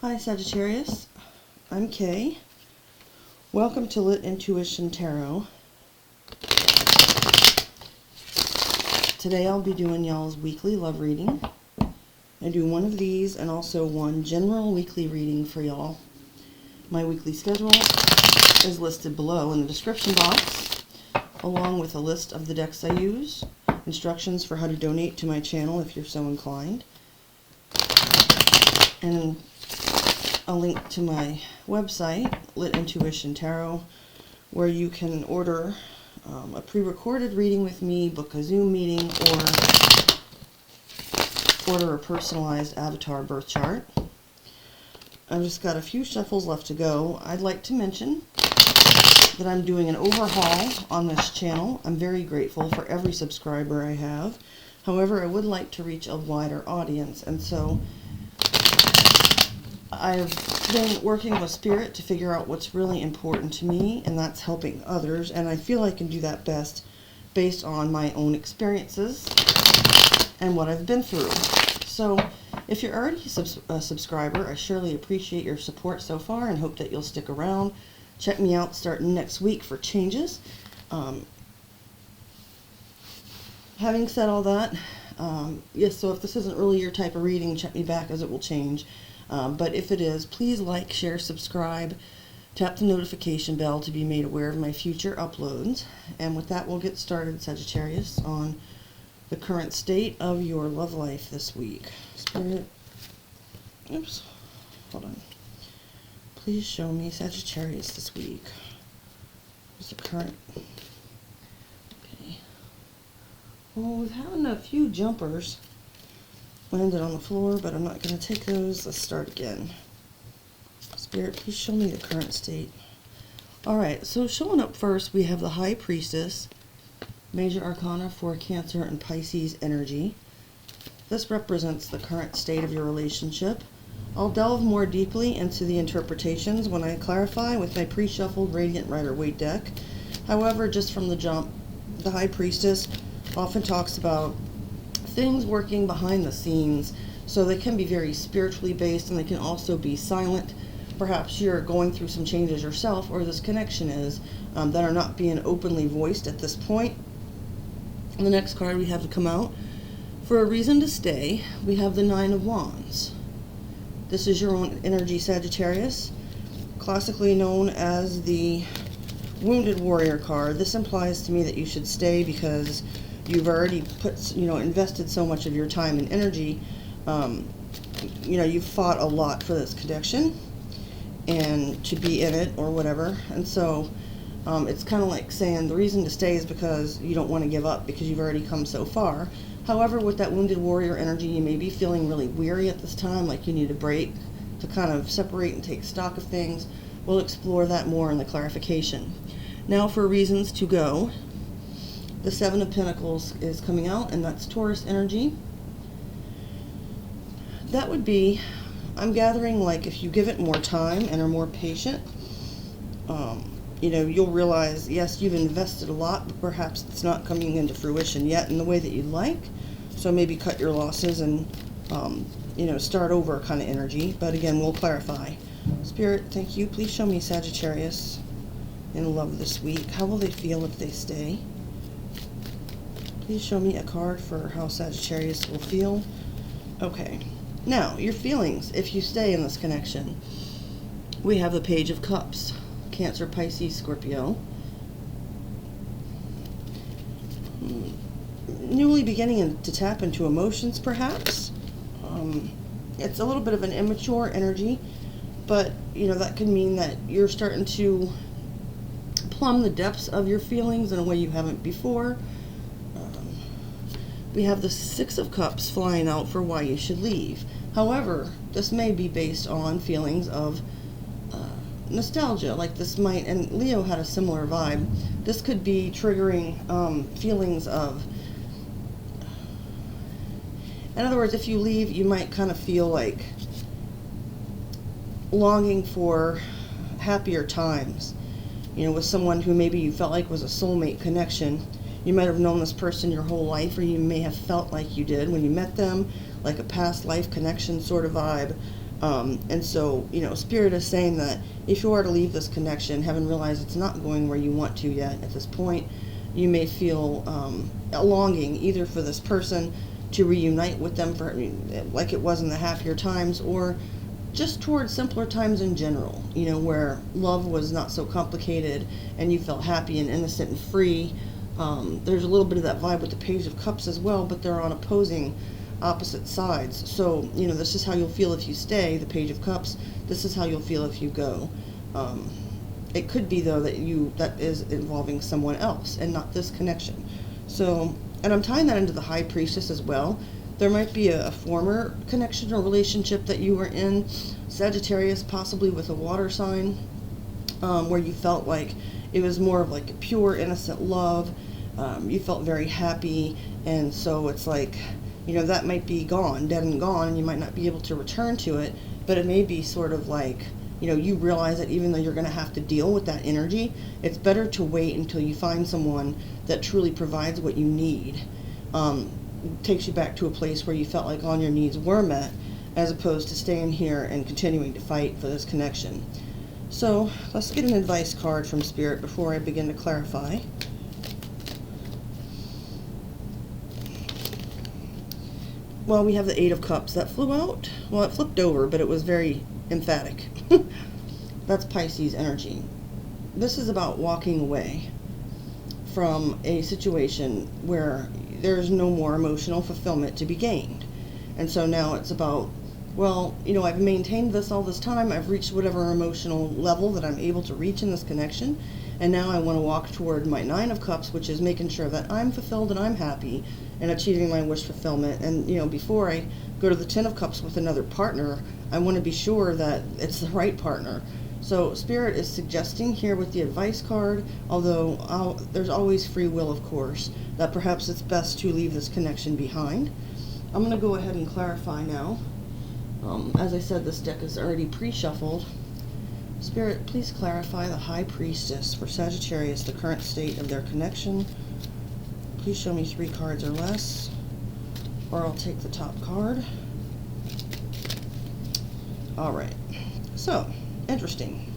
Hi Sagittarius, I'm Kay. Welcome to Lit Intuition Tarot. Today I'll be doing y'all's weekly love reading. I do one of these and also one general weekly reading for y'all. My weekly schedule is listed below in the description box, along with a list of the decks I use, instructions for how to donate to my channel if you're so inclined, and a link to my website, Lit Intuition Tarot, where you can order a pre-recorded reading with me, book a Zoom meeting, or order a personalized avatar birth chart. I've just got a few shuffles left to go. I'd like to mention that I'm doing an overhaul on this channel. I'm very grateful for every subscriber I have. However, I would like to reach a wider audience, and so I've been working with Spirit to figure out what's really important to me, and that's helping others, and I feel I can do that best based on my own experiences and what I've been through. So if you're already a subscriber, I surely appreciate your support so far and hope that you'll stick around. Check me out starting next week for changes. Having said all that, yes, so if this isn't really your type of reading, check me back as it will change. But if it is, please like, share, subscribe, tap the notification bell to be made aware of my future uploads. And with that, we'll get started, Sagittarius, on the current state of your love life this week. Spirit, oops, hold on. Please show me Sagittarius this week. What's the current? Okay. Well, we're having a few jumpers landed on the floor, but I'm not going to take those. Let's start again. Spirit, please show me the current state. Alright, so showing up first, we have the High Priestess, Major Arcana for Cancer and Pisces energy. This represents the current state of your relationship. I'll delve more deeply into the interpretations when I clarify with my pre-shuffled Radiant Rider-Waite deck. However, just from the jump, the High Priestess often talks about things working behind the scenes, so they can be very spiritually based, and they can also be silent. Perhaps you're going through some changes yourself, or this connection is, that are not being openly voiced at this point. And the next card we have to come out, for a reason to stay, we have the Nine of Wands. This is your own energy, Sagittarius, classically known as the Wounded Warrior card. This implies to me that you should stay because you've already invested so much of your time and energy. You've fought a lot for this connection and to be in it or whatever. And so it's kind of like saying the reason to stay is because you don't want to give up because you've already come so far. However, with that Wounded Warrior energy, you may be feeling really weary at this time, like you need a break to kind of separate and take stock of things. We'll explore that more in the clarification. Now for reasons to go. The Seven of Pentacles is coming out, and that's Taurus energy. That would be, I'm gathering, like if you give it more time and are more patient, you'll realize, yes, you've invested a lot, but perhaps it's not coming into fruition yet in the way that you'd like. So maybe cut your losses and, start over kind of energy. But again, we'll clarify. Spirit, thank you. Please show me Sagittarius in love this week. How will they feel if they stay? Please show me a card for how Sagittarius will feel. Okay. Now, your feelings if you stay in this connection. We have the Page of Cups. Cancer, Pisces, Scorpio. Newly beginning to tap into emotions, perhaps. It's a little bit of an immature energy, but, that could mean that you're starting to plumb the depths of your feelings in a way you haven't before. We have the Six of Cups flying out for why you should leave. However, this may be based on feelings of nostalgia, like this might, and Leo had a similar vibe. This could be triggering feelings of, in other words, if you leave, you might kind of feel like longing for happier times, with someone who maybe you felt like was a soulmate connection. You might have known this person your whole life, or you may have felt like you did when you met them, like a past life connection sort of vibe. And so, Spirit is saying that if you are to leave this connection, having realized it's not going where you want to yet at this point, you may feel a longing either for this person to reunite with them for like it was in the happier times, or just towards simpler times in general, where love was not so complicated and you felt happy and innocent and free. There's a little bit of that vibe with the Page of Cups as well, but they're on opposing opposite sides. So, this is how you'll feel if you stay, the Page of Cups. This is how you'll feel if you go. It could be, though, that is involving someone else and not this connection. So, and I'm tying that into the High Priestess as well. There might be a former connection or relationship that you were in, Sagittarius, possibly with a water sign, where you felt like it was more of like a pure, innocent love. You felt very happy, and so it's like, that might be gone, dead and gone, and you might not be able to return to it, but it may be sort of like, you realize that even though you're going to have to deal with that energy, it's better to wait until you find someone that truly provides what you need. Takes you back to a place where you felt like all your needs were met, as opposed to staying here and continuing to fight for this connection. So let's get an advice card from Spirit before I begin to clarify. Well, we have the Eight of Cups that flew out. Well, it flipped over, but it was very emphatic. That's Pisces energy. This is about walking away from a situation where there's no more emotional fulfillment to be gained. And so now it's about, well, I've maintained this all this time. I've reached whatever emotional level that I'm able to reach in this connection. And now I want to walk toward my Nine of Cups, which is making sure that I'm fulfilled and I'm happy and achieving my wish fulfillment. And, before I go to the Ten of Cups with another partner, I want to be sure that it's the right partner. So Spirit is suggesting here with the advice card, although there's always free will, of course, that perhaps it's best to leave this connection behind. I'm going to go ahead and clarify now. As I said, this deck is already pre-shuffled. Spirit, please clarify the High Priestess for Sagittarius, the current state of their connection. Please show me 3 cards or less, or I'll take the top card. All right. So, interesting.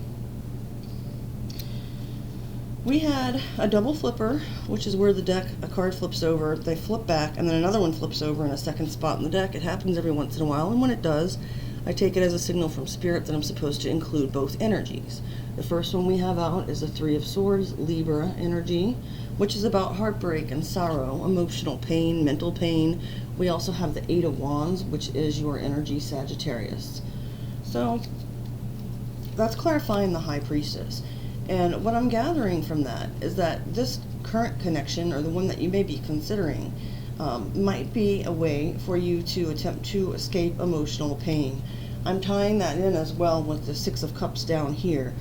We had a double flipper, which is where a card flips over, they flip back, and then another one flips over in a second spot in the deck. It happens every once in a while, and when it does, I take it as a signal from Spirit that I'm supposed to include both energies. The first one we have out is the Three of Swords, Libra energy, which is about heartbreak and sorrow, emotional pain, mental pain. We also have the Eight of Wands, which is your energy, Sagittarius. So, that's clarifying the High Priestess. And what I'm gathering from that is that this current connection, or the one that you may be considering, might be a way for you to attempt to escape emotional pain. I'm tying that in as well with the Six of Cups down here,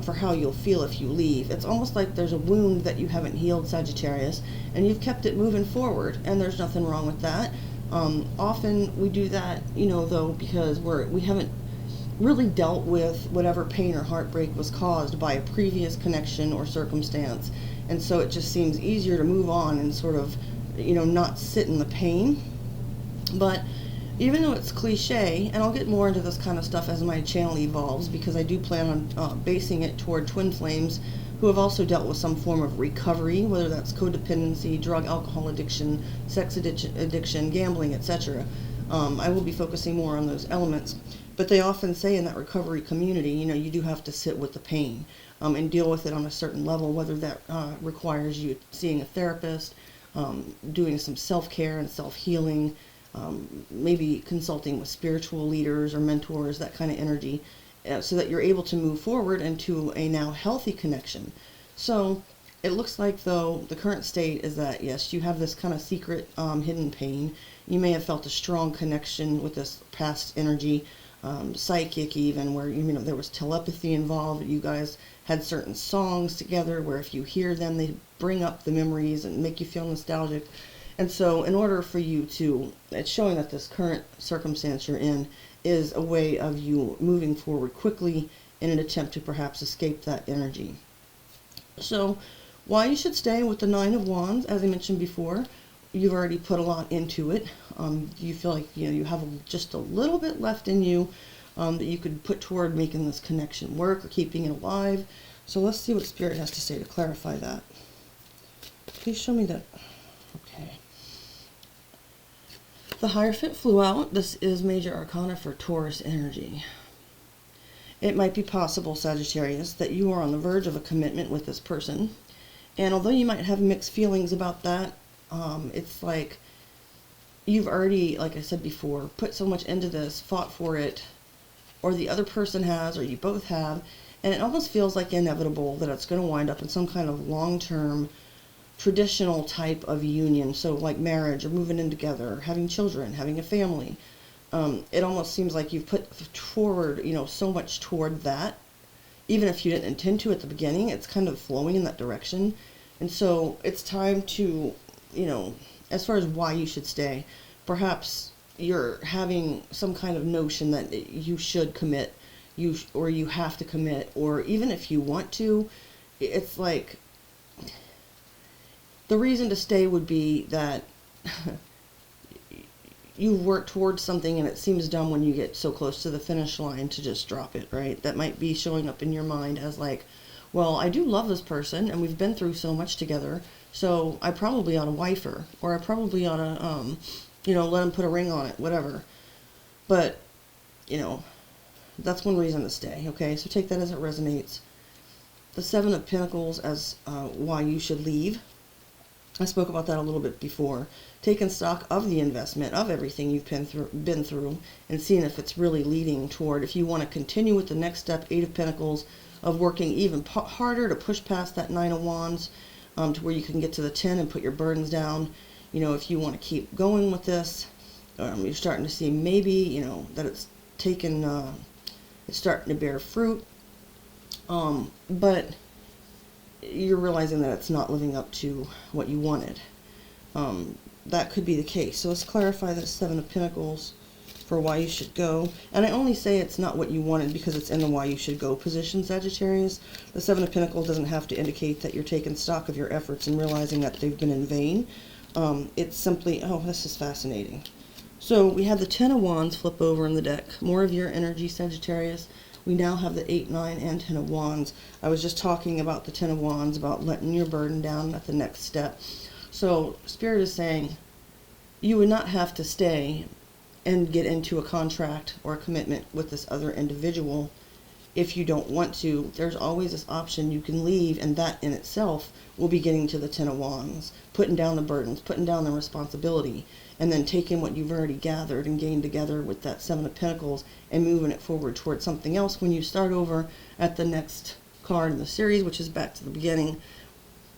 for how you'll feel if you leave. It's almost like there's a wound that you haven't healed, Sagittarius, and you've kept it moving forward, and there's nothing wrong with that. Often we do that, though, because we haven't really dealt with whatever pain or heartbreak was caused by a previous connection or circumstance. And so it just seems easier to move on and sort of, not sit in the pain. But even though it's cliche, and I'll get more into this kind of stuff as my channel evolves, because I do plan on basing it toward twin flames who have also dealt with some form of recovery, whether that's codependency, drug, alcohol addiction, sex addiction, gambling, etc. I will be focusing more on those elements. But they often say in that recovery community, you do have to sit with the pain and deal with it on a certain level, whether that requires you seeing a therapist, doing some self-care and self-healing, maybe consulting with spiritual leaders or mentors, that kind of energy, so that you're able to move forward into a now healthy connection. So it looks like, though, the current state is that, yes, you have this kind of secret hidden pain. You may have felt a strong connection with this past energy, psychic even, where there was telepathy involved. You guys had certain songs together where if you hear them, they bring up the memories and make you feel nostalgic. And so in order for you to, it's showing that this current circumstance you're in is a way of you moving forward quickly in an attempt to perhaps escape that energy. So why you should stay with the Nine of Wands, as I mentioned before, you've already put a lot into it. You feel like you have just a little bit left in you that you could put toward making this connection work or keeping it alive. So let's see what Spirit has to say to clarify that. Please show me that. Okay. The Hierophant flew out. This is Major Arcana for Taurus energy. It might be possible, Sagittarius, that you are on the verge of a commitment with this person. And although you might have mixed feelings about that, it's like you've already, like I said before, put so much into this, fought for it, or the other person has, or you both have, and it almost feels like inevitable that it's going to wind up in some kind of long-term, traditional type of union. So like marriage, or moving in together, or having children, having a family. It almost seems like you've put forward, so much toward that. Even if you didn't intend to at the beginning, it's kind of flowing in that direction. And so it's time to, as far as why you should stay, perhaps you're having some kind of notion that you should commit, or you have to commit, or even if you want to, it's like the reason to stay would be that you work towards something and it seems dumb when you get so close to the finish line to just drop it, right? That might be showing up in your mind as like, well, I do love this person and we've been through so much together, so I probably ought to wife her, or I probably ought to, let him put a ring on it, whatever. But, that's one reason to stay, okay? So take that as it resonates. The Seven of Pentacles as why you should leave. I spoke about that a little bit before. Taking stock of the investment, of everything you've been through, and seeing if it's really leading toward, if you want to continue with the next step, Eight of Pentacles, of working even harder to push past that Nine of Wands, to where you can get to the 10 and put your burdens down. If you want to keep going with this, you're starting to see maybe, that it's starting to bear fruit. But you're realizing that it's not living up to what you wanted. That could be the case. So let's clarify the Seven of Pentacles for why you should go. And I only say it's not what you wanted because it's in the why you should go position, Sagittarius. The Seven of Pentacles doesn't have to indicate that you're taking stock of your efforts and realizing that they've been in vain. It's simply, oh, this is fascinating. So we have the Ten of Wands flip over in the deck. More of your energy, Sagittarius. We now have the 8, 9, and 10 of Wands. I was just talking about the 10 of Wands, about letting your burden down at the next step. So Spirit is saying you would not have to stay and get into a contract or a commitment with this other individual if you don't want to. There's always this option you can leave, and that in itself will be getting to the 10 of Wands, putting down the burdens, putting down the responsibility, and then taking what you've already gathered and gained together with that Seven of Pentacles and moving it forward towards something else when you start over at the next card in the series, which is back to the beginning.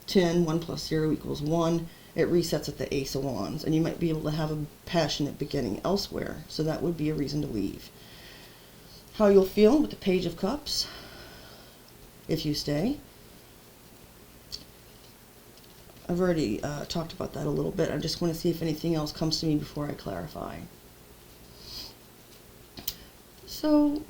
10, 1 plus 0 equals 1. It resets at the Ace of Wands, and you might be able to have a passionate beginning elsewhere, so that would be a reason to leave. How you'll feel with the Page of Cups if you stay. I've already talked about that a little bit. I just want to see if anything else comes to me before I clarify. So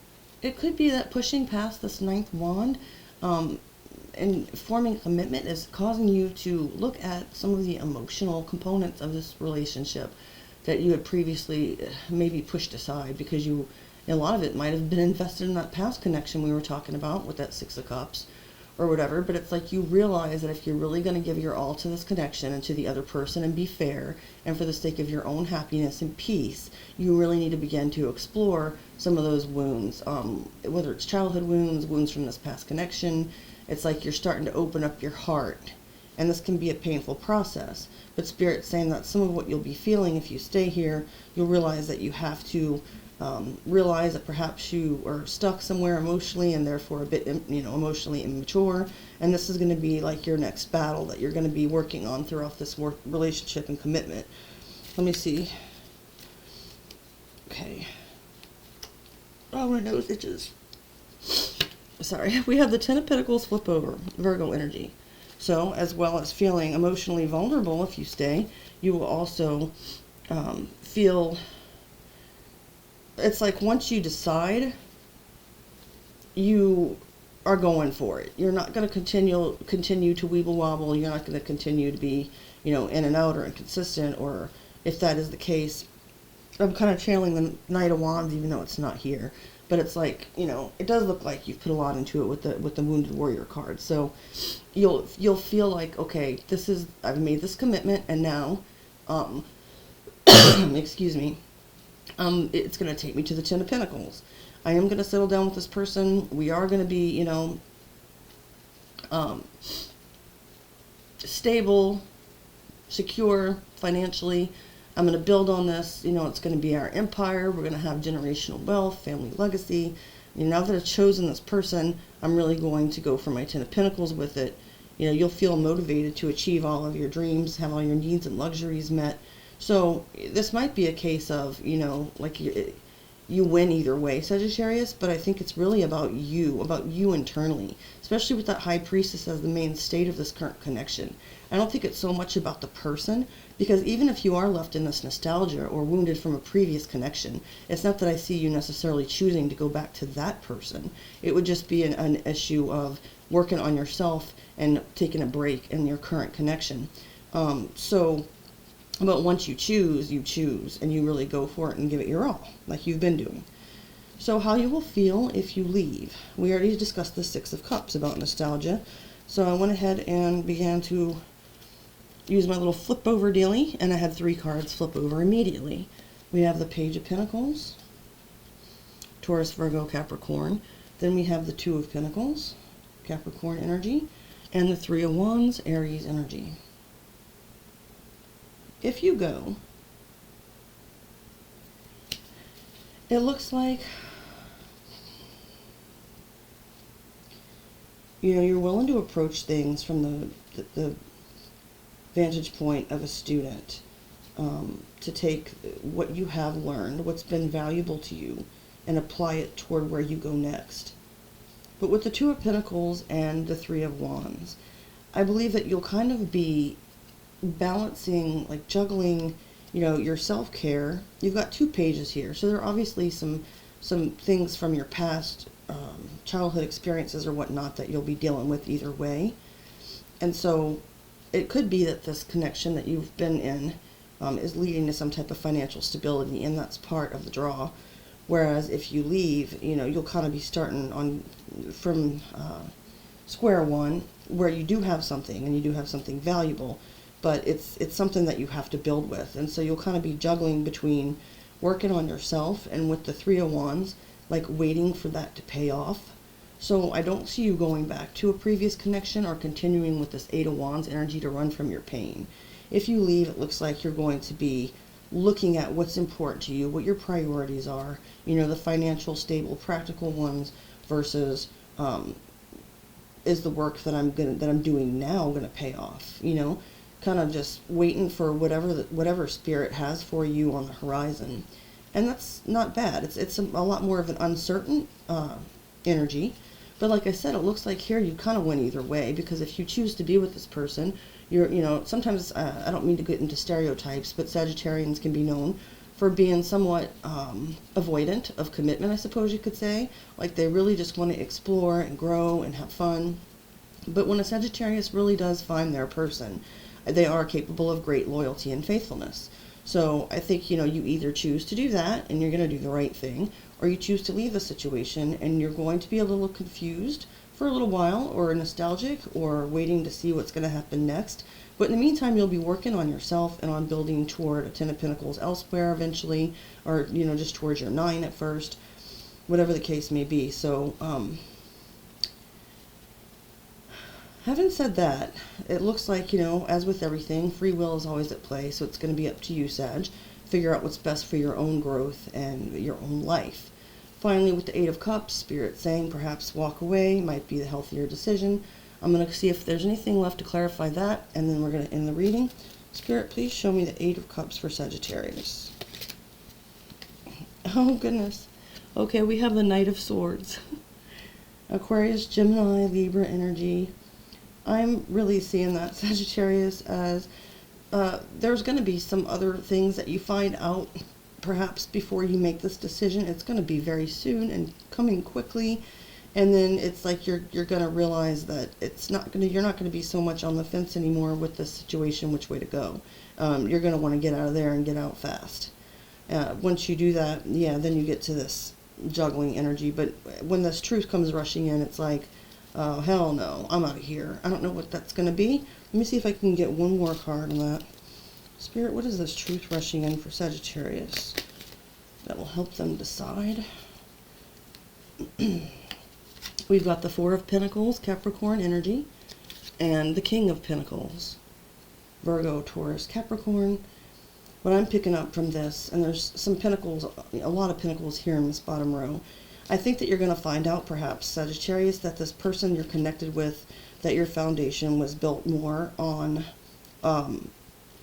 it could be that pushing past this 9th wand and forming a commitment is causing you to look at some of the emotional components of this relationship that you had previously maybe pushed aside because a lot of it might have been invested in that past connection we were talking about with that 6 of Cups or whatever. But it's like you realize that if you're really going to give your all to this connection and to the other person and be fair, and for the sake of your own happiness and peace, you really need to begin to explore some of those wounds, whether it's childhood wounds, wounds from this past connection. It's like you're starting to open up your heart, and this can be a painful process. But Spirit's saying that some of what you'll be feeling if you stay here, you'll realize that you have to realize that perhaps you are stuck somewhere emotionally and therefore a bit, emotionally immature. And this is going to be like your next battle that you're going to be working on throughout this relationship and commitment. Let me see. Okay. Oh, my nose itches. Sorry. We have the 10 of Pentacles flip over, Virgo energy. So, as well as feeling emotionally vulnerable if you stay, you will also feel... It's like once you decide, you are going for it. You're not going to continue to weeble wobble. You're not going to continue to be, in and out or inconsistent. Or if that is the case, I'm kind of channeling the Knight of Wands, even though it's not here. but it's like, you know, it does look like you've put a lot into it with the Wounded Warrior card. So you'll feel like, okay, I've made this commitment, and now, excuse me, it's going to take me to the Ten of Pentacles. I am going to settle down with this person. We are going to be, you know, stable, secure financially. I'm going to build on this. You know, it's going to be our empire. We're going to have generational wealth, family legacy. You know, now that I've chosen this person, I'm really going to go for my Ten of Pentacles with it. You know, you'll feel motivated to achieve all of your dreams, have all your needs and luxuries met. So this might be a case of, you know, like you win either way, Sagittarius, but I think it's really about you internally, especially with that High Priestess as the main state of this current connection. I don't think it's so much about the person, because even if you are left in this nostalgia or wounded from a previous connection, it's not that I see you necessarily choosing to go back to that person. It would just be an issue of working on yourself and taking a break in your current connection. But once you choose, and you really go for it and give it your all, like you've been doing. So how you will feel if you leave. We already discussed the Six of Cups about nostalgia. So I went ahead and began to use my little flip over dealie, and I had 3 cards flip over immediately. We have the Page of Pentacles, Taurus, Virgo, Capricorn. Then we have the Two of Pentacles, Capricorn energy, and the Three of Wands, Aries energy. If you go, it looks like, you know, you're willing to approach things from the vantage point of a student, to take what you have learned, what's been valuable to you, and apply it toward where you go next. But with the Two of Pentacles and the Three of Wands, I believe that you'll kind of be balancing, like juggling, you know, your self-care. You've got 2 pages here, so there are obviously some things from your past childhood experiences or whatnot that you'll be dealing with either way. And so it could be that this connection that you've been in is leading to some type of financial stability, and that's part of the draw. Whereas if you leave, you know, you'll kind of be starting from square one, where you do have something, and you do have something valuable, but it's something that you have to build with. And so you'll kind of be juggling between working on yourself and with the Three of Wands, like waiting for that to pay off. So I don't see you going back to a previous connection or continuing with this Eight of Wands energy to run from your pain. If you leave, it looks like you're going to be looking at what's important to you, what your priorities are, you know, the financial, stable, practical ones versus is the work that I'm doing now going to pay off, you know? Kind of just waiting for whatever spirit has for you on the horizon. And that's not bad. It's a lot more of an uncertain energy. But like I said, it looks like here you kind of win either way, because if you choose to be with this person, you know, sometimes, I don't mean to get into stereotypes, but Sagittarians can be known for being somewhat avoidant of commitment, I suppose you could say. Like they really just want to explore and grow and have fun. But when a Sagittarius really does find their person, they are capable of great loyalty and faithfulness. So I think, you know, you either choose to do that and you're going to do the right thing, or you choose to leave the situation and you're going to be a little confused for a little while, or nostalgic, or waiting to see what's going to happen next. But in the meantime, you'll be working on yourself and on building toward a Ten of Pentacles elsewhere eventually, or, you know, just towards your 9 at first, whatever the case may be. So, having said that, it looks like, you know, as with everything, free will is always at play, so it's going to be up to you, Sag. Figure out what's best for your own growth and your own life. Finally, with the Eight of Cups, Spirit saying perhaps walk away might be the healthier decision. I'm going to see if there's anything left to clarify that, and then we're going to end the reading. Spirit, please show me the Eight of Cups for Sagittarius. Oh, goodness. Okay, we have the Knight of Swords. Aquarius, Gemini, Libra energy. I'm really seeing that, Sagittarius, as there's going to be some other things that you find out perhaps before you make this decision. It's going to be very soon and coming quickly, and then it's like you're going to realize that you're not going to be so much on the fence anymore with this situation, which way to go. You're going to want to get out of there and get out fast. Once you do that, yeah, then you get to this juggling energy, but when this truth comes rushing in, it's like, oh, hell no, I'm out of here. I don't know what that's going to be. Let me see if I can get one more card on that. Spirit, what is this truth rushing in for Sagittarius that will help them decide? We've got the Four of Pentacles, Capricorn energy, and the King of Pentacles, Virgo, Taurus, Capricorn. What I'm picking up from this, and there's some pentacles, a lot of pentacles here in this bottom row. I think that you're going to find out, perhaps, Sagittarius, that this person you're connected with, that your foundation was built more on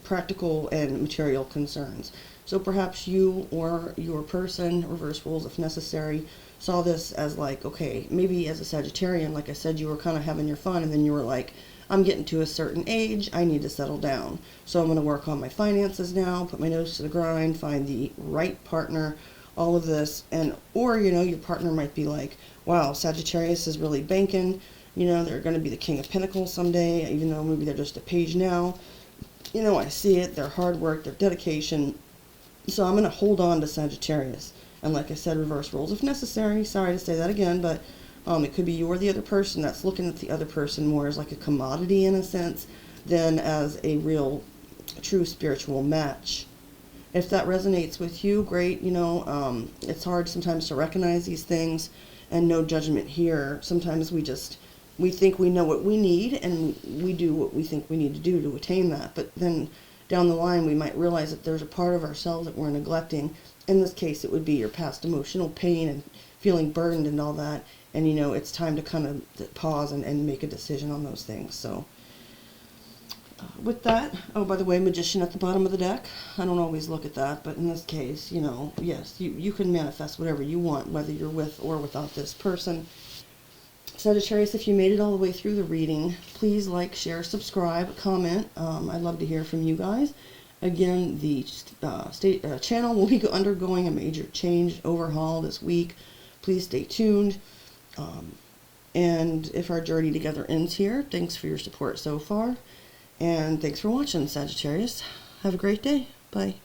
practical and material concerns. So perhaps you or your person, reverse roles if necessary, saw this as like, okay, maybe as a Sagittarian, like I said, you were kind of having your fun, and then you were like, I'm getting to a certain age, I need to settle down. So I'm going to work on my finances now, put my nose to the grind, find the right partner, all of this. And, or, you know, your partner might be like, wow, Sagittarius is really banking, you know, they're going to be the King of Pentacles someday, even though maybe they're just a page now. You know, I see it, their hard work, their dedication. So I'm going to hold on to Sagittarius. And like I said, reverse roles if necessary. Sorry to say that again, but it could be you or the other person that's looking at the other person more as like a commodity in a sense than as a real, true spiritual match. If that resonates with you, great. You know, it's hard sometimes to recognize these things, and no judgment here. Sometimes we think we know what we need, and we do what we think we need to do to attain that. But then down the line, we might realize that there's a part of ourselves that we're neglecting. In this case, it would be your past emotional pain and feeling burdened and all that. And, you know, it's time to kind of pause and make a decision on those things. So, with that, oh, by the way, Magician at the bottom of the deck. I don't always look at that, but in this case, you know, yes, you can manifest whatever you want, whether you're with or without this person. Sagittarius, if you made it all the way through the reading, please like, share, subscribe, comment. I'd love to hear from you guys. Again, the channel will be undergoing a major change, overhaul this week. Please stay tuned. And if our journey together ends here, thanks for your support so far. And thanks for watching, Sagittarius. Have a great day. Bye.